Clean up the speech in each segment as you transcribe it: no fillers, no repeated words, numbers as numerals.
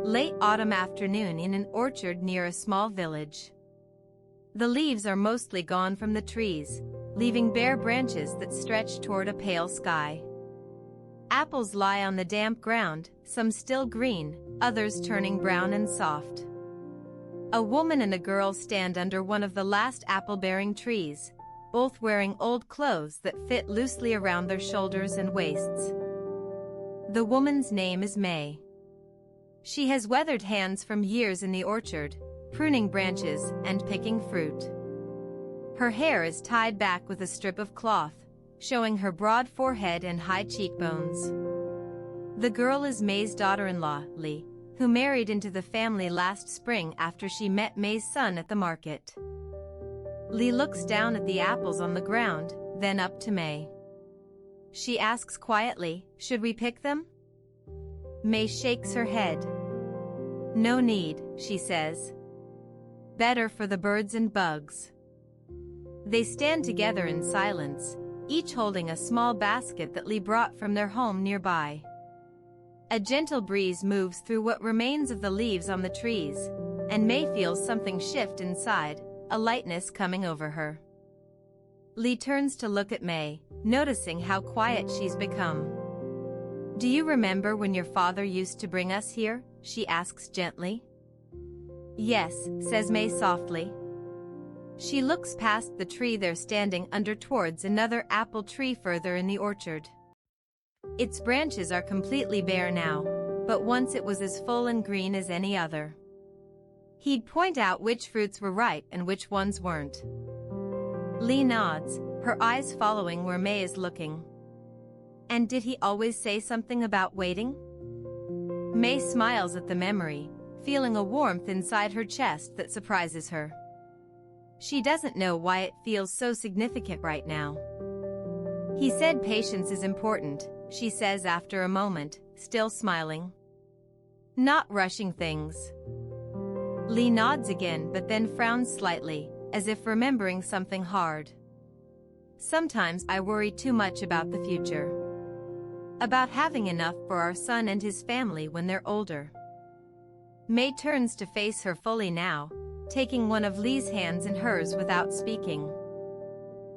Late autumn afternoon in an orchard near a small village. The leaves are mostly gone from the trees, leaving bare branches that stretch toward a pale sky. Apples lie on the damp ground, some still green, others turning brown and soft. A woman and a girl stand under one of the last apple-bearing trees, both wearing old clothes that fit loosely around their shoulders and waists. The woman's name is May. She has weathered hands from years in the orchard, pruning branches and picking fruit. Her hair is tied back with a strip of cloth, showing her broad forehead and high cheekbones. The girl is May's daughter-in-law, Lee, who married into the family last spring after she met May's son at the market. Lee looks down at the apples on the ground, then up to May. She asks quietly, "Should we pick them?" May shakes her head. "No need," she says. "Better for the birds and bugs." They stand together in silence, each holding a small basket that Lee brought from their home nearby. A gentle breeze moves through what remains of the leaves on the trees, and May feels something shift inside, a lightness coming over her. Lee turns to look at May, noticing how quiet she's become. "Do you remember when your father used to bring us here?" she asks gently. "Yes," says May softly. She looks past the tree they're standing under towards another apple tree further in the orchard. Its branches are completely bare now, but once it was as full and green as any other. He'd point out which fruits were ripe and which ones weren't. Lee nods, her eyes following where May is looking. "And did he always say something about waiting?" May smiles at the memory, feeling a warmth inside her chest that surprises her. She doesn't know why it feels so significant right now. "He said patience is important," she says after a moment, still smiling. "Not rushing things." Lee nods again but then frowns slightly, as if remembering something hard. "Sometimes I worry too much about the future. About having enough for our son and his family when they're older." May turns to face her fully now, taking one of Lee's hands in hers without speaking.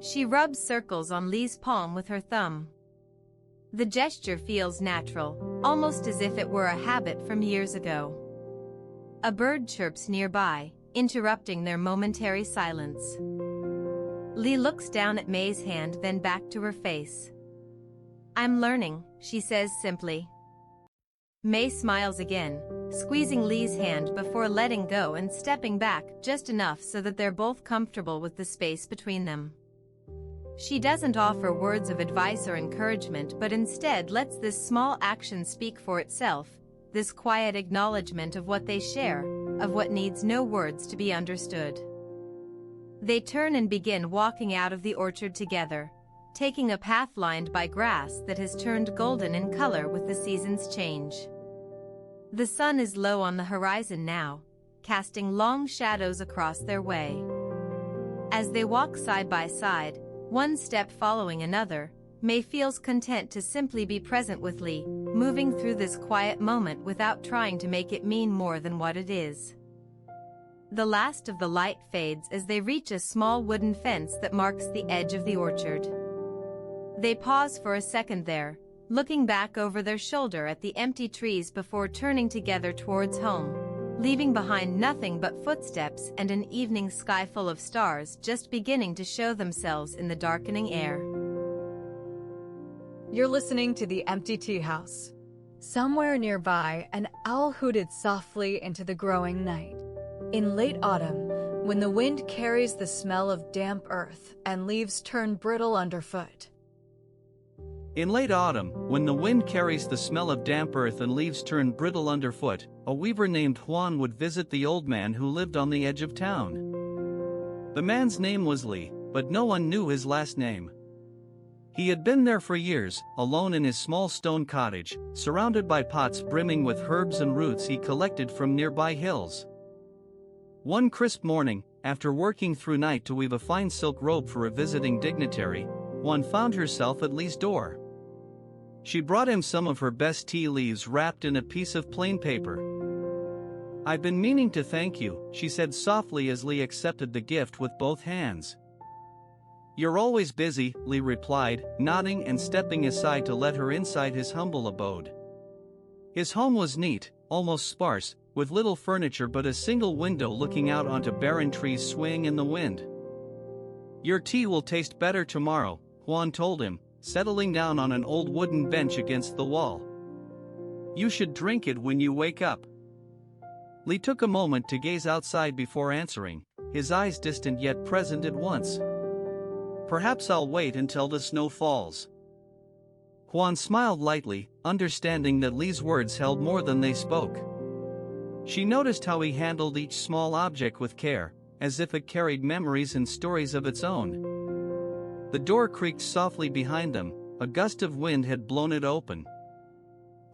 She rubs circles on Lee's palm with her thumb. The gesture feels natural, almost as if it were a habit from years ago. A bird chirps nearby, interrupting their momentary silence. Lee looks down at May's hand then back to her face. "I'm learning," she says simply. May smiles again, squeezing Lee's hand before letting go and stepping back just enough so that they're both comfortable with the space between them. She doesn't offer words of advice or encouragement but instead lets this small action speak for itself, this quiet acknowledgement of what they share, of what needs no words to be understood. They turn and begin walking out of the orchard together, taking a path lined by grass that has turned golden in color with the season's change. The sun is low on the horizon now, casting long shadows across their way. As they walk side by side, one step following another, May feels content to simply be present with Lee, moving through this quiet moment without trying to make it mean more than what it is. The last of the light fades as they reach a small wooden fence that marks the edge of the orchard. They pause for a second there, looking back over their shoulder at the empty trees before turning together towards home, leaving behind nothing but footsteps and an evening sky full of stars just beginning to show themselves in the darkening air. You're listening to the Empty Teahouse. Somewhere nearby, an owl hooted softly into the growing night. In late autumn, when the wind carries the smell of damp earth and leaves turn brittle underfoot. In late autumn, when the wind carries the smell of damp earth and leaves turn brittle underfoot, a weaver named Juan would visit the old man who lived on the edge of town. The man's name was Lee, but no one knew his last name. He had been there for years, alone in his small stone cottage, surrounded by pots brimming with herbs and roots he collected from nearby hills. One crisp morning, after working through night to weave a fine silk robe for a visiting dignitary, Juan found herself at Lee's door. She brought him some of her best tea leaves wrapped in a piece of plain paper. "I've been meaning to thank you," she said softly as Lee accepted the gift with both hands. "You're always busy," Lee replied, nodding and stepping aside to let her inside his humble abode. His home was neat, almost sparse, with little furniture but a single window looking out onto barren trees swaying in the wind. "Your tea will taste better tomorrow," Juan told him, settling down on an old wooden bench against the wall. "You should drink it when you wake up." Lee took a moment to gaze outside before answering, his eyes distant yet present at once. "Perhaps I'll wait until the snow falls." Juan smiled lightly, understanding that Lee's words held more than they spoke. She noticed how he handled each small object with care, as if it carried memories and stories of its own. The door creaked softly behind them, a gust of wind had blown it open.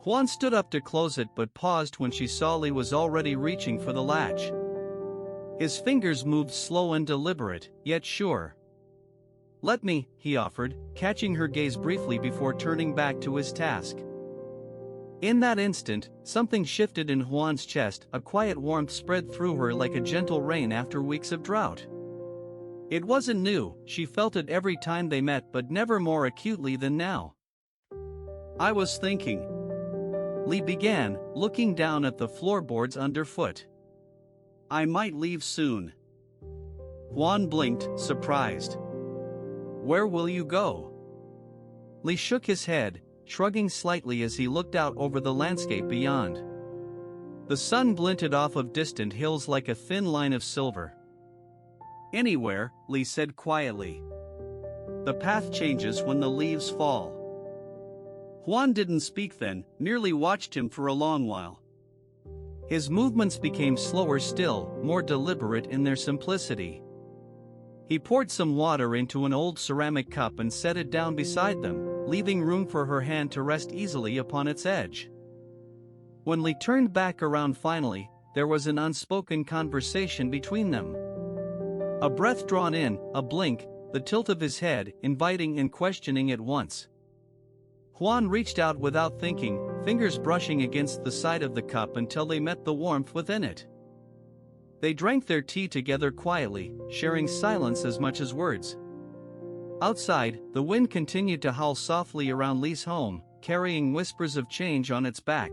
Juan stood up to close it but paused when she saw Lee was already reaching for the latch. His fingers moved slow and deliberate, yet sure. "Let me," he offered, catching her gaze briefly before turning back to his task. In that instant, something shifted in Juan's chest, a quiet warmth spread through her like a gentle rain after weeks of drought. It wasn't new, she felt it every time they met but never more acutely than now. "I was thinking," Lee began, looking down at the floorboards underfoot. "I might leave soon." Juan blinked, surprised. "Where will you go?" Lee shook his head, shrugging slightly as he looked out over the landscape beyond. The sun glinted off of distant hills like a thin line of silver. "Anywhere," Lee said quietly. "The path changes when the leaves fall." Juan didn't speak then, merely watched him for a long while. His movements became slower still, more deliberate in their simplicity. He poured some water into an old ceramic cup and set it down beside them, leaving room for her hand to rest easily upon its edge. When Lee turned back around finally, there was an unspoken conversation between them. A breath drawn in, a blink, the tilt of his head, inviting and questioning at once. Juan reached out without thinking, fingers brushing against the side of the cup until they met the warmth within it. They drank their tea together quietly, sharing silence as much as words. Outside, the wind continued to howl softly around Lee's home, carrying whispers of change on its back.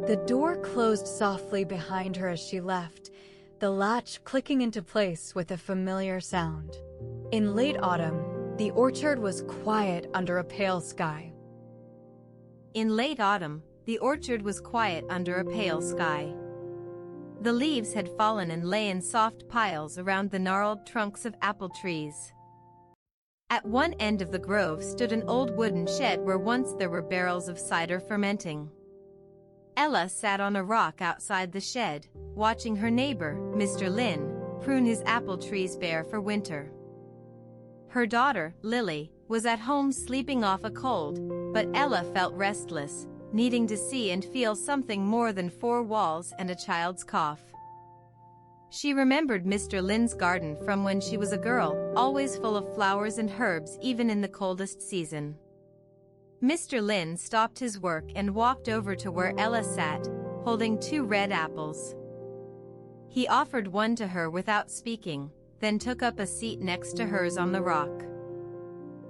The door closed softly behind her as she left, the latch clicking into place with a familiar sound. In late autumn, the orchard was quiet under a pale sky. In late autumn, the orchard was quiet under a pale sky. The leaves had fallen and lay in soft piles around the gnarled trunks of apple trees. At one end of the grove stood an old wooden shed where once there were barrels of cider fermenting. Ella sat on a rock outside the shed, watching her neighbor, Mr. Lin, prune his apple trees bare for winter. Her daughter, Lily, was at home sleeping off a cold, but Ella felt restless, needing to see and feel something more than four walls and a child's cough. She remembered Mr. Lin's garden from when she was a girl, always full of flowers and herbs even in the coldest season. Mr. Lin stopped his work and walked over to where Ella sat, holding two red apples. He offered one to her without speaking, then took up a seat next to hers on the rock.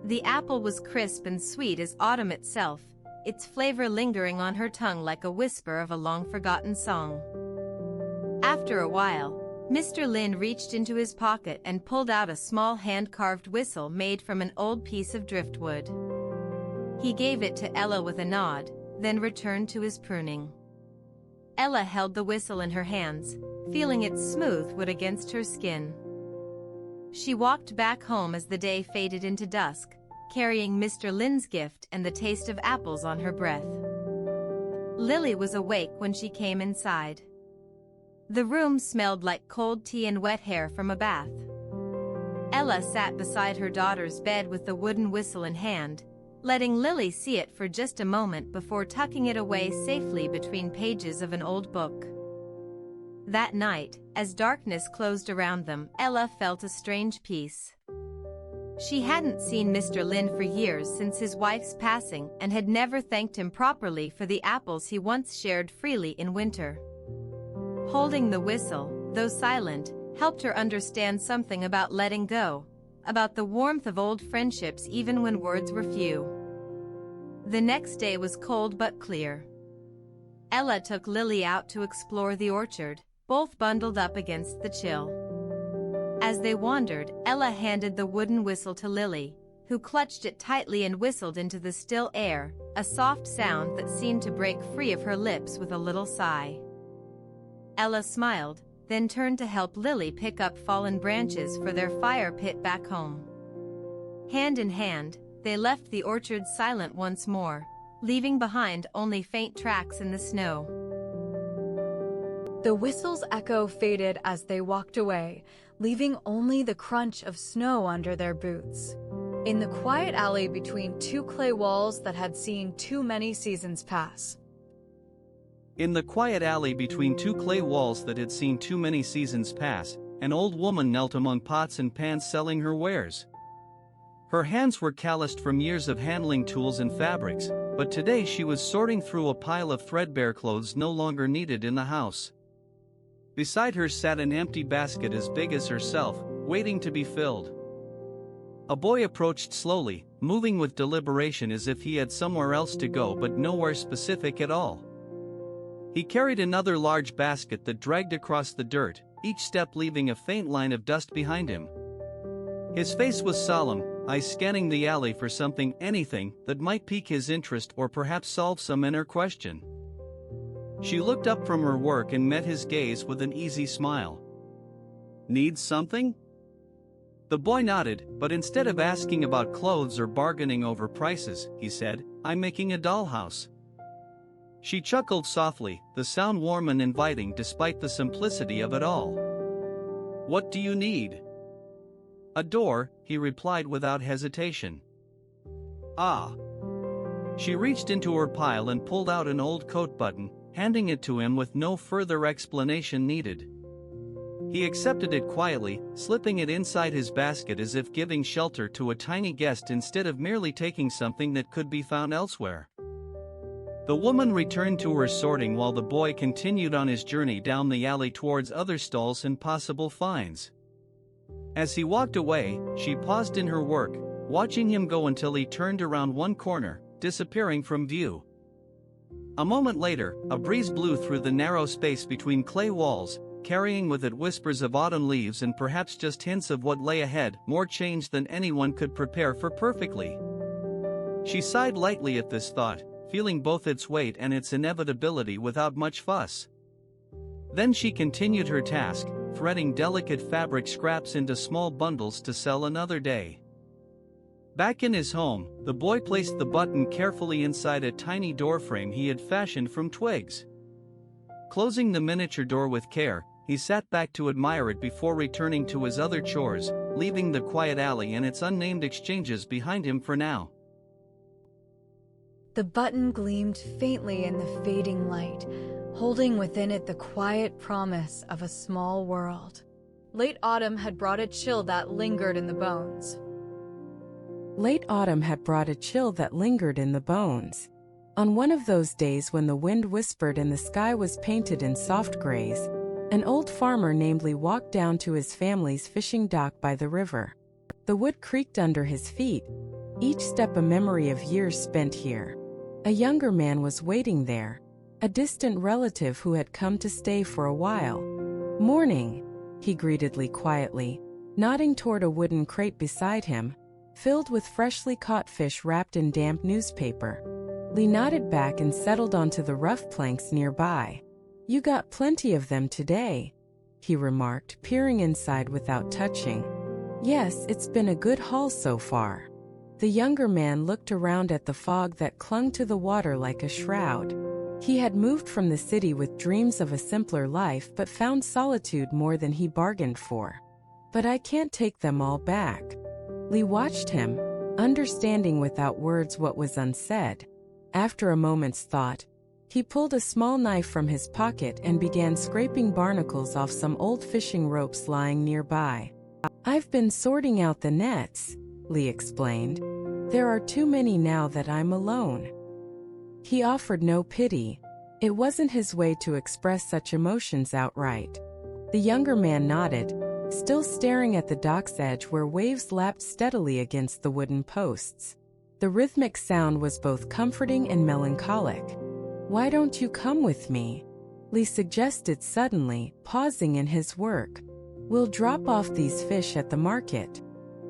The apple was crisp and sweet as autumn itself, its flavor lingering on her tongue like a whisper of a long-forgotten song. After a while, Mr. Lin reached into his pocket and pulled out a small hand-carved whistle made from an old piece of driftwood. He gave it to Ella with a nod, then returned to his pruning. Ella held the whistle in her hands, feeling its smooth wood against her skin. She walked back home as the day faded into dusk, carrying Mr. Lin's gift and the taste of apples on her breath. Lily was awake when she came inside. The room smelled like cold tea and wet hair from a bath. Ella sat beside her daughter's bed with the wooden whistle in hand, letting Lily see it for just a moment before tucking it away safely between pages of an old book. That night, as darkness closed around them, Ella felt a strange peace. She hadn't seen Mr. Lin for years since his wife's passing and had never thanked him properly for the apples he once shared freely in winter. Holding the whistle, though silent, helped her understand something about letting go, about the warmth of old friendships even when words were few. The next day was cold but clear. Ella took Lily out to explore the orchard, both bundled up against the chill. As they wandered, Ella handed the wooden whistle to Lily, who clutched it tightly and whistled into the still air, a soft sound that seemed to break free of her lips with a little sigh. Ella smiled, then turned to help Lily pick up fallen branches for their fire pit back home. Hand in hand, they left the orchard silent once more, leaving behind only faint tracks in the snow. The whistle's echo faded as they walked away, leaving only the crunch of snow under their boots. In the quiet alley between two clay walls that had seen too many seasons pass. In the quiet alley between two clay walls that had seen too many seasons pass, an old woman knelt among pots and pans selling her wares. Her hands were calloused from years of handling tools and fabrics, but today she was sorting through a pile of threadbare clothes no longer needed in the house. Beside her sat an empty basket as big as herself, waiting to be filled. A boy approached slowly, moving with deliberation as if he had somewhere else to go but nowhere specific at all. He carried another large basket that dragged across the dirt, each step leaving a faint line of dust behind him. His face was solemn, eyes scanning the alley for something, anything, that might pique his interest or perhaps solve some inner question. She looked up from her work and met his gaze with an easy smile. "Needs something?" The boy nodded, but instead of asking about clothes or bargaining over prices, he said, "I'm making a dollhouse." She chuckled softly, the sound warm and inviting despite the simplicity of it all. "What do you need?" "A door," he replied without hesitation. "Ah." She reached into her pile and pulled out an old coat button, handing it to him with no further explanation needed. He accepted it quietly, slipping it inside his basket as if giving shelter to a tiny guest instead of merely taking something that could be found elsewhere. The woman returned to her sorting while the boy continued on his journey down the alley towards other stalls and possible finds. As he walked away, she paused in her work, watching him go until he turned around one corner, disappearing from view. A moment later, a breeze blew through the narrow space between clay walls, carrying with it whispers of autumn leaves and perhaps just hints of what lay ahead, more change than anyone could prepare for perfectly. She sighed lightly at this thought, feeling both its weight and its inevitability without much fuss. Then she continued her task, threading delicate fabric scraps into small bundles to sell another day. Back in his home, the boy placed the button carefully inside a tiny doorframe he had fashioned from twigs. Closing the miniature door with care, he sat back to admire it before returning to his other chores, leaving the quiet alley and its unnamed exchanges behind him for now. The button gleamed faintly in the fading light, holding within it the quiet promise of a small world. Late autumn had brought a chill that lingered in the bones. Late autumn had brought a chill that lingered in the bones. On one of those days when the wind whispered and the sky was painted in soft grays, an old farmer named Lee walked down to his family's fishing dock by the river. The wood creaked under his feet, each step a memory of years spent here. A younger man was waiting there, a distant relative who had come to stay for a while. "Morning," he greeted Lee quietly, nodding toward a wooden crate beside him, filled with freshly caught fish wrapped in damp newspaper. Lee nodded back and settled onto the rough planks nearby. "You got plenty of them today," he remarked, peering inside without touching. "Yes, it's been a good haul so far." The younger man looked around at the fog that clung to the water like a shroud. He had moved from the city with dreams of a simpler life but found solitude more than he bargained for. "But I can't take them all back." Lee watched him, understanding without words what was unsaid. After a moment's thought, he pulled a small knife from his pocket and began scraping barnacles off some old fishing ropes lying nearby. "I've been sorting out the nets," Lee explained. "There are too many now that I'm alone." He offered no pity. It wasn't his way to express such emotions outright. The younger man nodded, still staring at the dock's edge where waves lapped steadily against the wooden posts. The rhythmic sound was both comforting and melancholic. "Why don't you come with me?" Lee suggested suddenly, pausing in his work. "We'll drop off these fish at the market."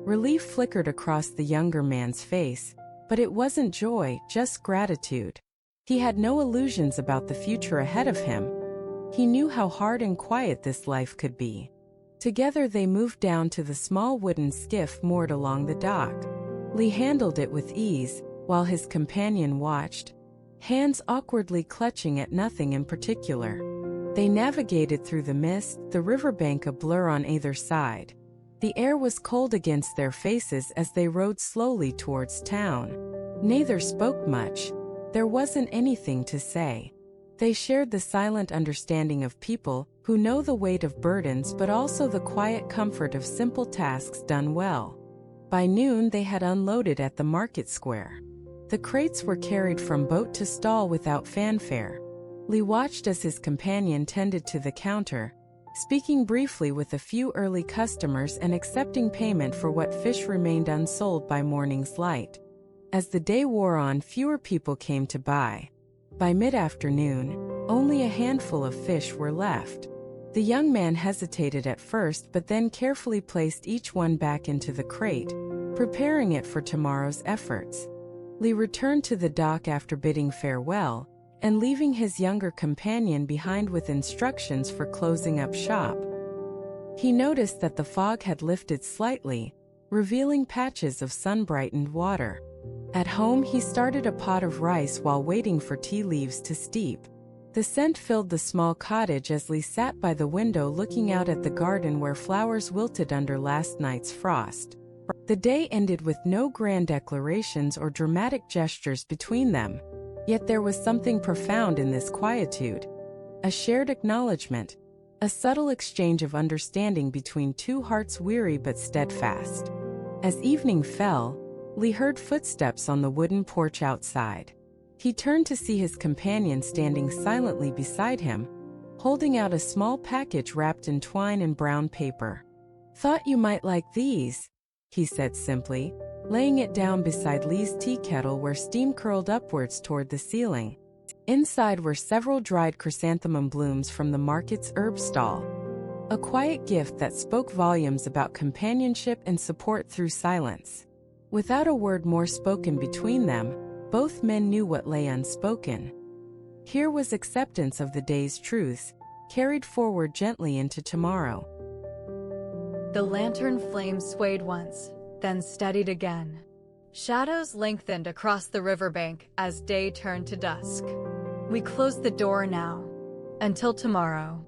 Relief flickered across the younger man's face, but it wasn't joy, just gratitude. He had no illusions about the future ahead of him. He knew how hard and quiet this life could be. Together they moved down to the small wooden skiff moored along the dock. Lee handled it with ease, while his companion watched, hands awkwardly clutching at nothing in particular. They navigated through the mist, the riverbank a blur on either side. The air was cold against their faces as they rode slowly towards town. Neither spoke much. There wasn't anything to say. They shared the silent understanding of people who know the weight of burdens but also the quiet comfort of simple tasks done well. By noon they had unloaded at the market square. The crates were carried from boat to stall without fanfare. Lee watched as his companion tended to the counter, speaking briefly with a few early customers and accepting payment for what fish remained unsold by morning's light. As the day wore on, fewer people came to buy. By mid-afternoon, only a handful of fish were left. The young man hesitated at first but then carefully placed each one back into the crate, preparing it for tomorrow's efforts. Lee returned to the dock after bidding farewell, and leaving his younger companion behind with instructions for closing up shop. He noticed that the fog had lifted slightly, revealing patches of sun-brightened water. At home, he started a pot of rice while waiting for tea leaves to steep. The scent filled the small cottage as Lee sat by the window looking out at the garden where flowers wilted under last night's frost. The day ended with no grand declarations or dramatic gestures between them. Yet there was something profound in this quietude. A shared acknowledgement, a subtle exchange of understanding between two hearts weary but steadfast. As evening fell, Lee heard footsteps on the wooden porch outside. He turned to see his companion standing silently beside him, holding out a small package wrapped in twine and brown paper. "Thought you might like these," he said simply, laying it down beside Lee's tea kettle where steam curled upwards toward the ceiling. Inside were several dried chrysanthemum blooms from the market's herb stall. A quiet gift that spoke volumes about companionship and support through silence. Without a word more spoken between them, both men knew what lay unspoken. Here was acceptance of the day's truths, carried forward gently into tomorrow. The lantern flame swayed once, then steadied again. Shadows lengthened across the riverbank as day turned to dusk. We close the door now. Until tomorrow.